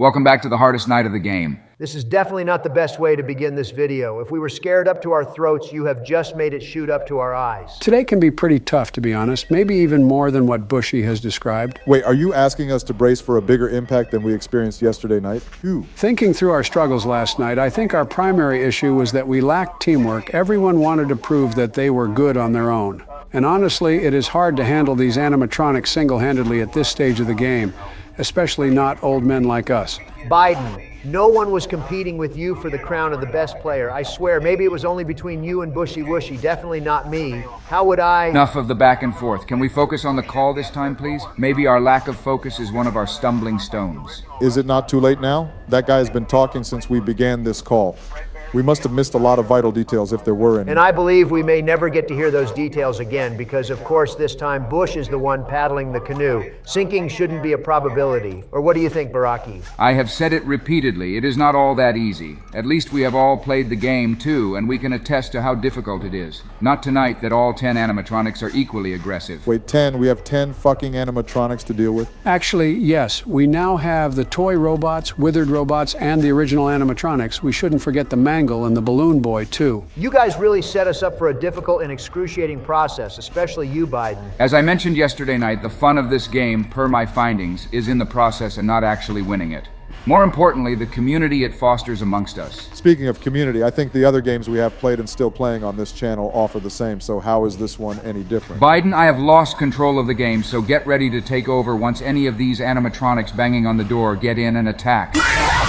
Welcome back to the hardest night of the game. This is definitely not the best way to begin this video. If we were scared up to our throats, you have just made it shoot up to our eyes. Today can be pretty tough, to be honest. Maybe even more than what Bushy has described. Wait, are you asking us to brace for a bigger impact than we experienced yesterday night? Phew. Thinking through our struggles last night, I think our primary issue was that we lacked teamwork. Everyone wanted to prove that they were good on their own. And honestly, it is hard to handle these animatronics single-handedly at this stage of the game, especially not old men like us. Biden, no one was competing with you for the crown of the best player. I swear, maybe it was only between you and Bushy Wushy, definitely not me. How would I... Enough of the back and forth. Can we focus on the call this time, please? Maybe our lack of focus is one of our stumbling stones. Is it not too late now? That guy has been talking since we began this call. We must have missed a lot of vital details if there were any. And I believe we may never get to hear those details again because, of course, this time Bush is the one paddling the canoe. Sinking shouldn't be a probability. Or what do you think, Baraki? I have said it repeatedly. It is not all that easy. At least we have all played the game, too, and we can attest to how difficult it is. Not tonight that all 10 animatronics are equally aggressive. Wait, 10? We have 10 fucking animatronics to deal with? Actually, yes. We now have the toy robots, withered robots, and the original animatronics. We shouldn't forget the Mangle and the Balloon Boy, too. You guys really set us up for a difficult and excruciating process, especially you, Biden. As I mentioned yesterday night, the fun of this game, per my findings, is in the process and not actually winning it. More importantly, the community it fosters amongst us. Speaking of community, I think the other games we have played and still playing on this channel offer the same, so how is this one any different? Biden, I have lost control of the game, so get ready to take over once any of these animatronics banging on the door get in and attack.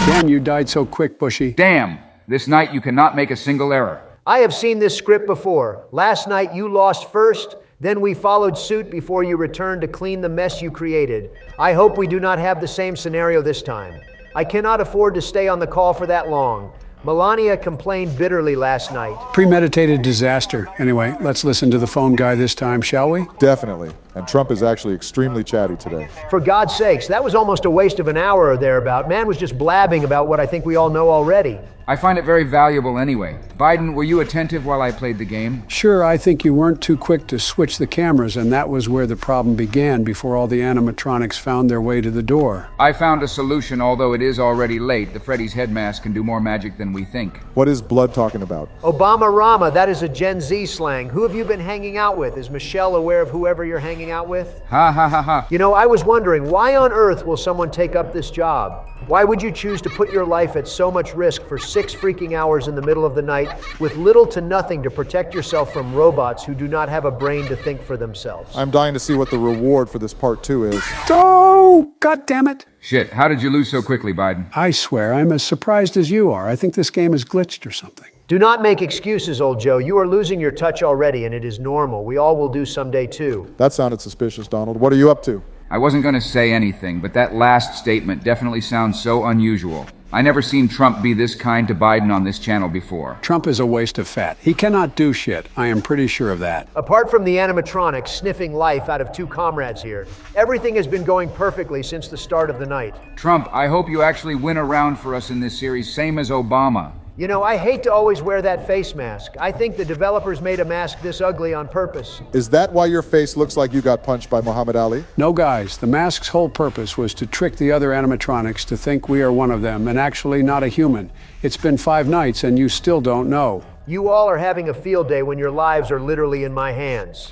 Dan, you died so quick, Bushy. Damn! This night you cannot make a single error. I have seen this script before. Last night you lost first, then we followed suit before you returned to clean the mess you created. I hope we do not have the same scenario this time. I cannot afford to stay on the call for that long. Melania complained bitterly last night. Premeditated disaster. Anyway, let's listen to the phone guy this time, shall we? Definitely. And Trump is actually extremely chatty today. For God's sakes, that was almost a waste of an hour or thereabout. Man was just blabbing about what I think we all know already. I find it very valuable anyway. Biden, were you attentive while I played the game? Sure, I think you weren't too quick to switch the cameras, and that was where the problem began before all the animatronics found their way to the door. I found a solution, although it is already late. The Freddy's head mask can do more magic than we think. What is Blood talking about? Obama Rama, that is a Gen Z slang. Who have you been hanging out with? Is Michelle aware of whoever you're hanging out with? Ha ha ha ha. You know, I was wondering, why on earth will someone take up this job? Why would you choose to put your life at so much risk for 6 freaking hours in the middle of the night with little to nothing to protect yourself from robots who do not have a brain to think for themselves? I'm dying to see what the reward for this part 2 is. Oh, God damn it. Shit, how did you lose so quickly, Biden? I swear, I'm as surprised as you are. I think this game is glitched or something. Do not make excuses, old Joe. You are losing your touch already, and it is normal. We all will do someday, too. That sounded suspicious, Donald. What are you up to? I wasn't going to say anything, but that last statement definitely sounds so unusual. I never seen Trump be this kind to Biden on this channel before. Trump is a waste of fat. He cannot do shit. I am pretty sure of that. Apart from the animatronics sniffing life out of 2 comrades here, everything has been going perfectly since the start of the night. Trump, I hope you actually win a round for us in this series, same as Obama. You know, I hate to always wear that face mask. I think the developers made a mask this ugly on purpose. Is that why your face looks like you got punched by Muhammad Ali? No, guys, the mask's whole purpose was to trick the other animatronics to think we are one of them and actually not a human. It's been 5 nights and you still don't know. You all are having a field day when your lives are literally in my hands.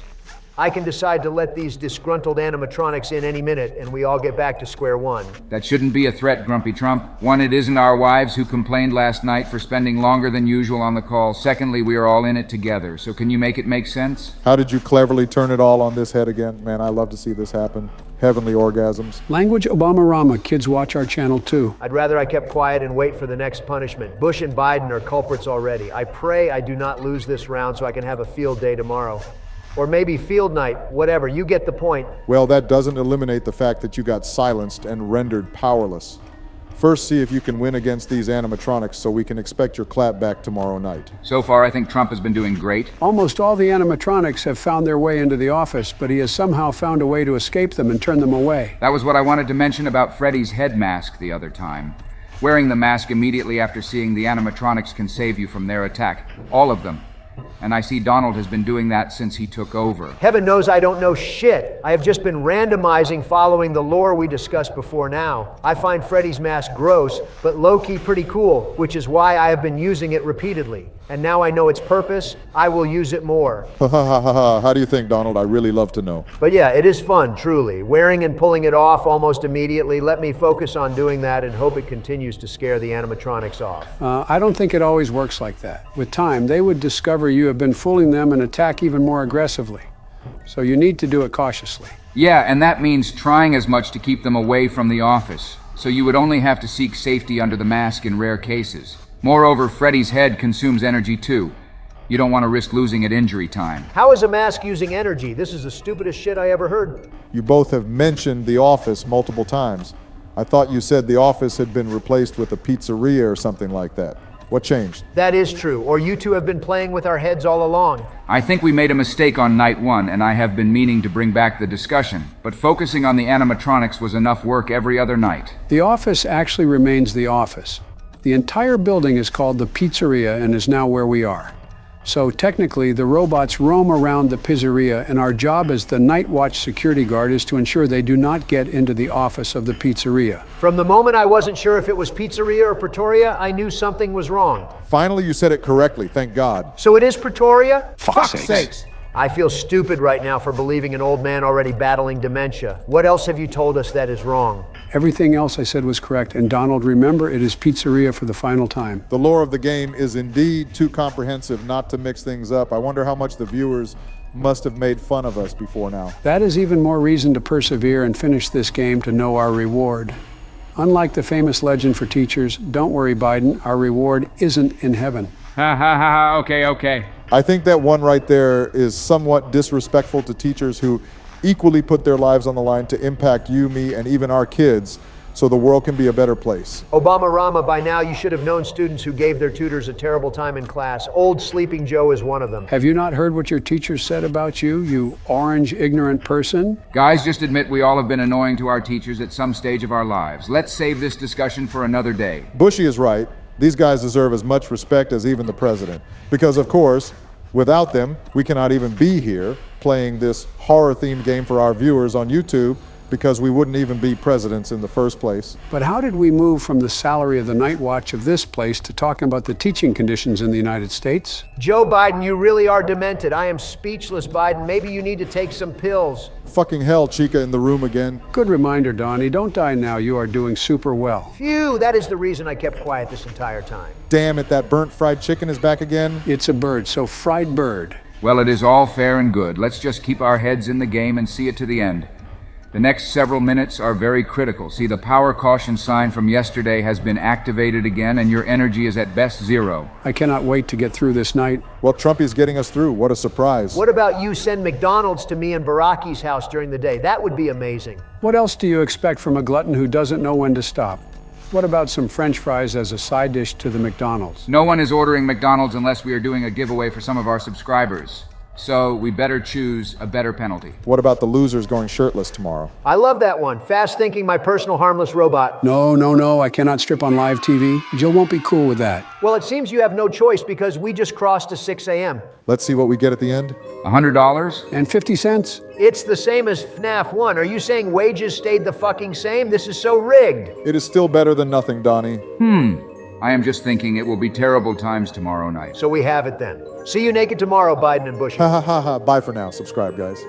I can decide to let these disgruntled animatronics in any minute and we all get back to square one. That shouldn't be a threat, Grumpy Trump. One, it isn't our wives who complained last night for spending longer than usual on the call. Secondly, we are all in it together. So can you make it make sense? How did you cleverly turn it all on this head again? Man, I love to see this happen. Heavenly orgasms. Language Obama Rama. Kids watch our channel too. I'd rather I kept quiet and wait for the next punishment. Bush and Biden are culprits already. I pray I do not lose this round so I can have a field day tomorrow. Or maybe field night, whatever, you get the point. Well, that doesn't eliminate the fact that you got silenced and rendered powerless. First, see if you can win against these animatronics so we can expect your clap back tomorrow night. So far, I think Trump has been doing great. Almost all the animatronics have found their way into the office, but he has somehow found a way to escape them and turn them away. That was what I wanted to mention about Freddy's head mask the other time. Wearing the mask immediately after seeing the animatronics can save you from their attack. All of them. and I see Donald has been doing that since he took over. Heaven knows I don't know shit. I have just been randomizing following the lore we discussed before now. I find Freddy's mask gross, but low-key pretty cool, which is why I have been using it repeatedly. And now I know its purpose, I will use it more. Ha ha ha ha ha. How do you think, Donald? I really love to know. But yeah, it is fun, truly. Wearing and pulling it off almost immediately. Let me focus on doing that and hope it continues to scare the animatronics off. I don't think it always works like that. With time, they would discover you have been fooling them and attack even more aggressively. So you need to do it cautiously. Yeah, and that means trying as much to keep them away from the office. So you would only have to seek safety under the mask in rare cases. Moreover, Freddy's head consumes energy too. You don't want to risk losing at injury time. How is a mask using energy? This is the stupidest shit I ever heard. You both have mentioned the office multiple times. I thought you said the office had been replaced with a pizzeria or something like that. What changed? That is true, or you two have been playing with our heads all along. I think we made a mistake on night one, and I have been meaning to bring back the discussion. But focusing on the animatronics was enough work every other night. The office actually remains the office. The entire building is called the pizzeria and is now where we are. So technically, the robots roam around the pizzeria, and our job as the night watch security guard is to ensure they do not get into the office of the pizzeria. From the moment I wasn't sure if it was pizzeria or Pretoria, I knew something was wrong. Finally, you said it correctly, thank God. So it is Pretoria? Fuck's sakes. I feel stupid right now for believing an old man already battling dementia. What else have you told us that is wrong? Everything else I said was correct, and Donald, remember, it is pizzeria for the final time. The lore of the game is indeed too comprehensive not to mix things up. I wonder how much the viewers must have made fun of us before now. That is even more reason to persevere and finish this game to know our reward. Unlike the famous legend for teachers, don't worry, Biden, our reward isn't in heaven. Ha ha ha, okay. I think that one right there is somewhat disrespectful to teachers who equally put their lives on the line to impact you, me, and even our kids so the world can be a better place. Obama Rama, by now you should have known students who gave their tutors a terrible time in class. Old Sleeping Joe is one of them. Have you not heard what your teacher said about you, you orange, ignorant person? Guys, just admit we all have been annoying to our teachers at some stage of our lives. Let's save this discussion for another day. Bushy is right. These guys deserve as much respect as even the president. Because, of course, without them, we cannot even be here playing this horror-themed game for our viewers on YouTube, because we wouldn't even be presidents in the first place. But how did we move from the salary of the night watch of this place to talking about the teaching conditions in the United States? Joe Biden, you really are demented. I am speechless, Biden. Maybe you need to take some pills. Fucking hell, Chica in the room again. Good reminder, Donnie. Don't die now. You are doing super well. Phew, that is the reason I kept quiet this entire time. Damn it, that burnt fried chicken is back again. It's a bird, so fried bird. Well, it is all fair and good. Let's just keep our heads in the game and see it to the end. The next several minutes are very critical. See, the power caution sign from yesterday has been activated again, and your energy is at best 0. I cannot wait to get through this night. Well, Trumpy's getting us through. What a surprise. What about you send McDonald's to me and Baraki's house during the day? That would be amazing. What else do you expect from a glutton who doesn't know when to stop? What about some French fries as a side dish to the McDonald's? No one is ordering McDonald's unless we are doing a giveaway for some of our subscribers. So we better choose a better penalty. What about the losers going shirtless tomorrow? I love that one. Fast thinking, my personal harmless robot. No, I cannot strip on live TV. Jill won't be cool with that. Well, it seems you have no choice because we just crossed to 6 a.m. Let's see what we get at the end. $100? And 50 cents? It's the same as FNAF 1. Are you saying wages stayed the fucking same? This is so rigged. It is still better than nothing, Donnie. I am just thinking it will be terrible times tomorrow night. So we have it then. See you naked tomorrow, Biden and Bush. Ha ha ha ha. Bye for now. Subscribe, guys.